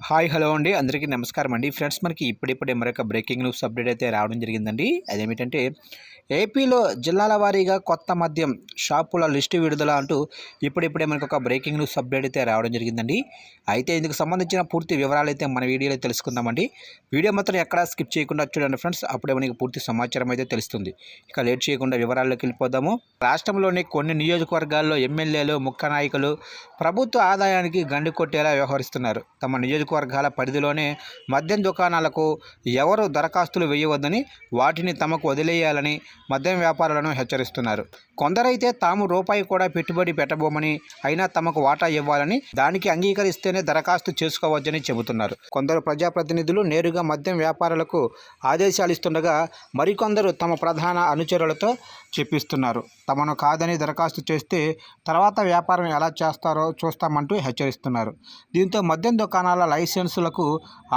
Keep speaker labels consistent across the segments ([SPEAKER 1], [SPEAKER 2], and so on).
[SPEAKER 1] Hi hello అండి, అందరికీ నమస్కారం అండి. ఫ్రెండ్స్, మనకి ఇప్పుడిప్పుడే మరొక బ్రేకింగ్ న్యూస్ అప్డేట్ అయితే రావడం జరిగిందండి. అదేమిటంటే ఏపీలో జిల్లాల వారీగా కొత్త మద్యం షాపుల లిస్టు విడుదల అంటూ ఇప్పుడిప్పుడే మనకు ఒక బ్రేకింగ్ న్యూస్ అప్డేట్ అయితే రావడం జరిగిందండి. అయితే ఇందుకు సంబంధించిన పూర్తి వివరాలు అయితే మన వీడియోలో తెలుసుకుందామండి. వీడియో మాత్రం ఎక్కడా స్కిప్ చేయకుండా చూడండి ఫ్రెండ్స్, అప్పుడే మనకి పూర్తి సమాచారం అయితే తెలుస్తుంది. ఇక లేట్ చేయకుండా వివరాల్లోకి వెళ్ళిపోదాము. రాష్ట్రంలోని కొన్ని నియోజకవర్గాల్లో ఎమ్మెల్యేలు, ముఖ్య నాయకులు ప్రభుత్వ ఆదాయానికి గండి కొట్టేలా వ్యవహరిస్తున్నారు. తమ నియోజకవర్గాల పరిధిలోనే మద్యం దుకాణాలకు ఎవరు దరఖాస్తులు వేయవద్దని, వాటిని తమకు వదిలేయాలని మద్యం వ్యాపారులను హెచ్చరిస్తున్నారు. కొందరైతే తాము రూపాయి కూడా పెట్టుబడి పెట్టబోమని, అయినా తమకు వాటా ఇవ్వాలని, దానికి అంగీకరిస్తేనే దరఖాస్తు చేసుకోవచ్చని చెబుతున్నారు. కొందరు ప్రజాప్రతినిధులు నేరుగా మద్యం వ్యాపారులకు ఆదేశాలు ఇస్తుండగా, మరికొందరు తమ ప్రధాన అనుచరులతో చెప్పిస్తున్నారు. తమను కాదని దరఖాస్తు చేస్తే తర్వాత వ్యాపారం ఎలా చేస్తారో చూస్తామంటూ హెచ్చరిస్తున్నారు. దీంతో మద్యం దుకాణాల లైసెన్సులకు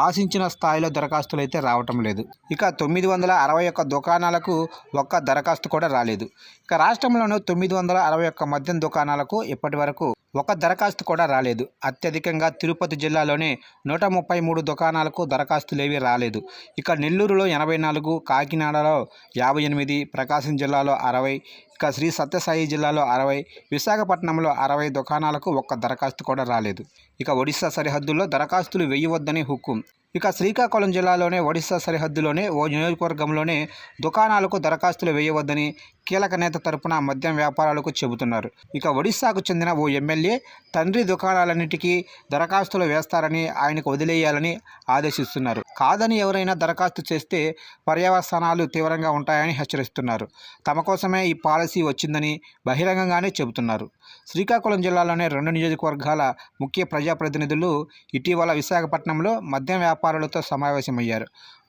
[SPEAKER 1] ఆశించిన స్థాయిలో దరఖాస్తులు అయితే రావటం లేదు. ఇక 961 దుకాణాలకు ఒక్క దరఖాస్తు కూడా రాలేదు. ఇక రాష్ట్రంలోని 961 మద్యం దుకాణాలకు ఇప్పటి వరకు ఒక దరఖాస్తు కూడా రాలేదు. అత్యధికంగా తిరుపతి జిల్లాలోనే 133 దుకాణాలకు దరఖాస్తులేవీ రాలేదు. ఇక నెల్లూరులో 84, కాకినాడలో 58, ప్రకాశం జిల్లాలో 60, ఇక శ్రీ సత్యసాయి జిల్లాలో 60, విశాఖపట్నంలో 60 దుకాణాలకు ఒక్క దరఖాస్తు కూడా రాలేదు. ఇక ఒడిశా సరిహద్దుల్లో దరఖాస్తులు వేయవద్దని హుకుం. ఇక శ్రీకాకుళం జిల్లాలోనే ఒడిశా సరిహద్దులోనే ఓ నియోజకవర్గంలోనే దుకాణాలకు దరఖాస్తులు వేయవద్దని కీలక నేత తరపున మద్యం వ్యాపారాలకు చెబుతున్నారు. ఇక ఒడిశాకు చెందిన ఓ ఎమ్మెల్యే తండ్రి దుకాణాలన్నిటికీ దరఖాస్తులు వేస్తారని, ఆయనకు వదిలేయాలని ఆదేశిస్తున్నారు. కాదని ఎవరైనా దరఖాస్తు చేస్తే పర్యవసానాలు తీవ్రంగా ఉంటాయని హెచ్చరిస్తున్నారు. తమ కోసమే ఈ పాలసీ వచ్చిందని బహిరంగంగానే చెబుతున్నారు. శ్రీకాకుళం జిల్లాలోనే 2 నియోజకవర్గాల ముఖ్య ప్రజాప్రతినిధులు ఇటీవల విశాఖపట్నంలో మద్యం వ్యాపారులతో సమావేశమయ్యారు.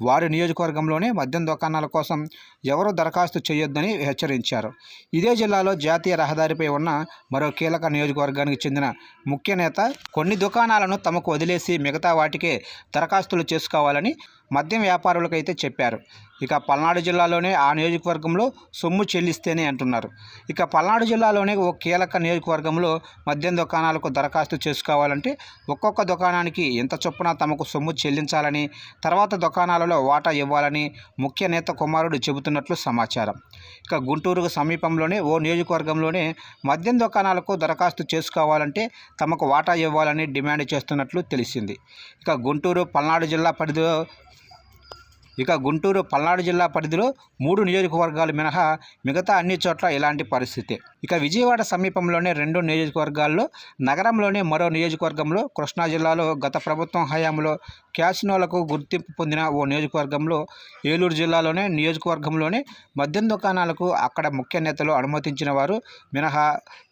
[SPEAKER 1] వారి నియోజకవర్గంలోనే మద్యం దుకాణాల కోసం ఎవరూ దరఖాస్తు చేయొద్దని హెచ్చరించారు. ఇదే జిల్లాలో జాతీయ రహదారిపై ఉన్న మరో కీలక నియోజకవర్గానికి చెందిన ముఖ్య నేత కొన్ని దుకాణాలను తమకు వదిలేసి మిగతా వాటికే దరఖాస్తులు చేసుకోవాలని మద్యం వ్యాపారులకైతే చెప్పారు. ఇక పల్నాడు జిల్లాలోనే ఆ నియోజకవర్గంలో సొమ్ము చెల్లిస్తేనే అంటున్నారు. ఇక పల్నాడు జిల్లాలోనే ఓ కీలక నియోజకవర్గంలో మద్యం దుకాణాలకు దరఖాస్తు చేసుకోవాలంటే ఒక్కొక్క దుకాణానికి ఎంత చొప్పున తమకు సొమ్ము చెల్లించాలని, తర్వాత దుకాణాలలో వాటా ఇవ్వాలని ముఖ్య నేత కుమారుడు చెబుతున్నట్లు సమాచారం. ఇక గుంటూరుకు సమీపంలోనే ఓ నియోజకవర్గంలోనే మద్యం దుకాణాలకు దరఖాస్తు చేసుకోవాలంటే తమకు వాటా ఇవ్వాలని డిమాండ్ చేస్తున్నట్లు తెలిసింది. ఇక గుంటూరు పల్నాడు జిల్లా పరిధిలో 3 నియోజకవర్గాలు మినహా మిగతా అన్ని చోట్ల ఇలాంటి పరిస్థితి. ఇక విజయవాడ సమీపంలోనే 2 నియోజకవర్గాల్లో, నగరంలోనే మరో నియోజకవర్గంలో, కృష్ణా జిల్లాలో గత ప్రభుత్వం హయాంలో క్యాసినోలకు గుర్తింపు పొందిన ఓ నియోజకవర్గంలో, ఏలూరు జిల్లాలోనే నియోజకవర్గంలోనే మద్యం దుకాణాలకు అక్కడ ముఖ్య నేతలు అనుమతించిన వారు మినహా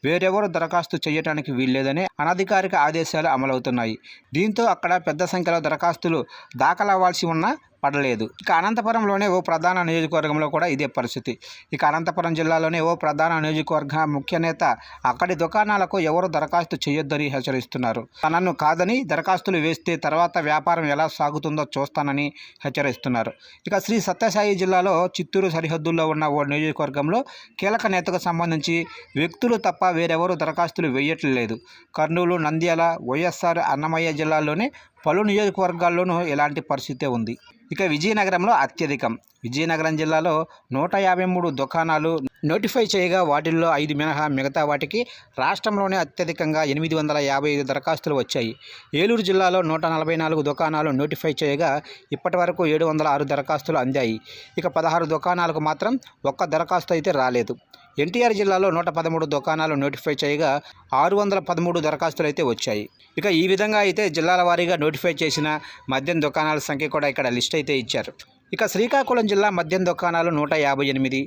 [SPEAKER 1] వేరెవరూ దరఖాస్తు చేయడానికి వీల్లేదని అనధికారిక ఆదేశాలు అమలవుతున్నాయి. దీంతో అక్కడ పెద్ద సంఖ్యలో దరఖాస్తులు దాఖలవ్వాల్సి ఉన్నా పడలేదు. ఇక అనంతపురంలోనే ఓ ప్రధాన నియోజకవర్గంలో కూడా ఇదే పరిస్థితి. ఇక అనంతపురం జిల్లాలోనే ఓ ప్రధాన నియోజకవర్గ ముఖ్య నేత అక్కడి దుకాణాలకు ఎవరు దరఖాస్తు చేయొద్దని హెచ్చరిస్తున్నారు. తనను కాదని దరఖాస్తులు వేస్తే తర్వాత వ్యాపారం ఎలా సాగుతుందో చూస్తానని హెచ్చరిస్తున్నారు. ఇక శ్రీ సత్యసాయి జిల్లాలో చిత్తూరు సరిహద్దుల్లో ఉన్న ఓ నియోజకవర్గంలో కీలక నేతకు సంబంధించి వ్యక్తులు తప్ప వేరెవరూ దరఖాస్తులు వేయట్లేదు. కర్నూలు, నంద్యాల, వైఎస్ఆర్, అన్నమయ్య జిల్లాల్లోనే పలు నియోజకవర్గాల్లోనూ ఇలాంటి పరిస్థితే ఉంది. ఇక విజయనగరంలో అత్యధికం. విజయనగరం జిల్లాలో 153 దుకాణాలు నోటిఫై చేయగా వాటిల్లో 5 మినహా మిగతా వాటికి రాష్ట్రంలోనే అత్యధికంగా 855 దరఖాస్తులు వచ్చాయి. ఏలూరు జిల్లాలో 144 దుకాణాలు నోటిఫై చేయగా ఇప్పటి వరకు 706 దరఖాస్తులు అందాయి. ఇక 16 దుకాణాలకు మాత్రం ఒక్క దరఖాస్తు అయితే రాలేదు. ఎన్టీఆర్ జిల్లాలో 113 దుకాణాలు నోటిఫై చేయగా 613 దరఖాస్తులు అయితే వచ్చాయి. ఇక ఈ విధంగా అయితే జిల్లాల వారీగా నోటిఫై చేసిన మద్యం దుకాణాల సంఖ్య కూడా ఇక్కడ లిస్ట్ అయితే ఇచ్చారు. ఇక శ్రీకాకుళం జిల్లా మద్యం దుకాణాలు 158,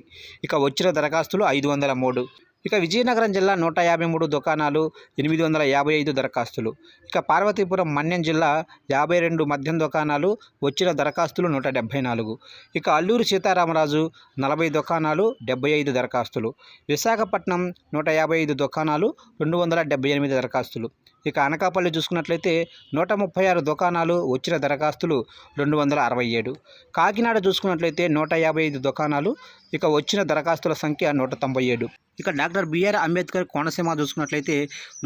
[SPEAKER 1] ఇక వచ్చిన దరఖాస్తులు 503. ఇక విజయనగరం జిల్లా 153 దుకాణాలు, 855 దరఖాస్తులు. ఇక పార్వతీపురం మన్యం జిల్లా 52 మద్యం దుకాణాలు, వచ్చిన దరఖాస్తులు 174. ఇక అల్లూరు సీతారామరాజు 40 దుకాణాలు, 75 దరఖాస్తులు. విశాఖపట్నం 155 దుకాణాలు, 278 దరఖాస్తులు. ఇక అనకాపల్లి చూసుకున్నట్లయితే 136 దుకాణాలు, వచ్చిన దరఖాస్తులు 267. కాకినాడ చూసుకున్నట్లయితే 155 దుకాణాలు, ఇక వచ్చిన దరఖాస్తుల సంఖ్య 197. ఇక డాక్టర్ బిఆర్ అంబేద్కర్ కోనసీమ చూసుకున్నట్లయితే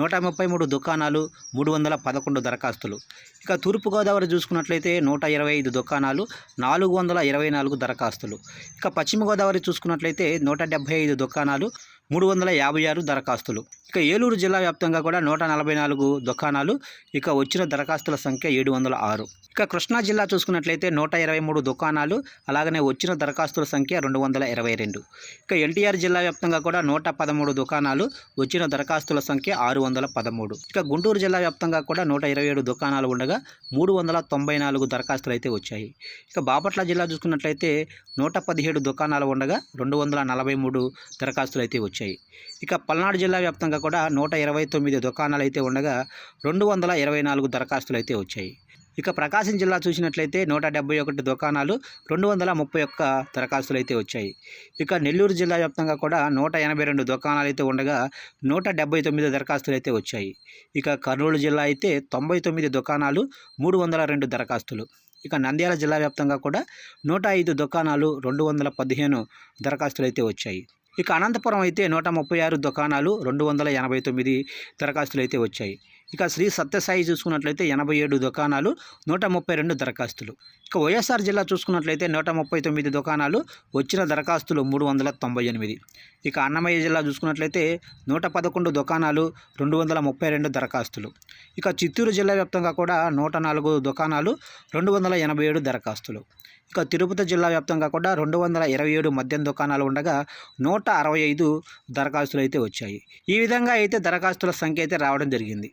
[SPEAKER 1] 133 దుకాణాలు, 311 దరఖాస్తులు. ఇక తూర్పుగోదావరి చూసుకున్నట్లయితే 125 దుకాణాలు, 424 దరఖాస్తులు. ఇక పశ్చిమ గోదావరి చూసుకున్నట్లయితే 175 దుకాణాలు, 356 దరఖాస్తులు. ఇక ఏలూరు జిల్లా వ్యాప్తంగా కూడా 144 దుకాణాలు, ఇక వచ్చిన దరఖాస్తుల సంఖ్య 706. ఇక కృష్ణా జిల్లా చూసుకున్నట్లయితే 123 దుకాణాలు, అలాగనే వచ్చిన దరఖాస్తుల సంఖ్య 222. ఇక ఎన్టీఆర్ జిల్లా వ్యాప్తంగా కూడా 113 దుకాణాలు, వచ్చిన దరఖాస్తుల సంఖ్య 613. ఇక గుంటూరు జిల్లా వ్యాప్తంగా కూడా 127 దుకాణాలు ఉండగా 394 దరఖాస్తులు అయితే వచ్చాయి. ఇక బాపట్ల జిల్లా చూసుకున్నట్లయితే 117 దుకాణాలు ఉండగా 243 దరఖాస్తులు అయితే వచ్చాయి. ఇక పల్నాడు జిల్లా వ్యాప్తంగా కూడా 129 దుకాణాలు అయితే ఉండగా 224 దరఖాస్తులు అయితే వచ్చాయి. ఇక ప్రకాశం జిల్లా చూసినట్లయితే 171 దుకాణాలు, 231 దరఖాస్తులు అయితే వచ్చాయి. ఇక నెల్లూరు జిల్లా వ్యాప్తంగా కూడా 182 దుకాణాలు అయితే ఉండగా 179 దరఖాస్తులు అయితే వచ్చాయి. ఇక కర్నూలు జిల్లా అయితే 99 దుకాణాలు, 302 దరఖాస్తులు. ఇక నంద్యాల జిల్లా వ్యాప్తంగా కూడా 105 దుకాణాలు, 215 దరఖాస్తులు అయితే వచ్చాయి. ఇక అనంతపురం అయితే 136 దుకాణాలు, 289 దరఖాస్తులు అయితే వచ్చాయి. ఇక శ్రీ సత్యసాయి చూసుకున్నట్లయితే 87 దుకాణాలు, 132 దరఖాస్తులు. ఇక వైఎస్ఆర్ జిల్లా చూసుకున్నట్లయితే 139 దుకాణాలు, వచ్చిన దరఖాస్తులు 398. ఇక అన్నమయ్య జిల్లా చూసుకున్నట్లయితే 111 దుకాణాలు, 232 దరఖాస్తులు. ఇక చిత్తూరు జిల్లా వ్యాప్తంగా కూడా 104 దుకాణాలు, 287 దరఖాస్తులు. ఇక తిరుపతి జిల్లా వ్యాప్తంగా కూడా 227 మద్యం దుకాణాలు ఉండగా 165 దరఖాస్తులు అయితే వచ్చాయి. ఈ విధంగా అయితే దరఖాస్తుల సంఖ్య అయితే రావడం జరిగింది.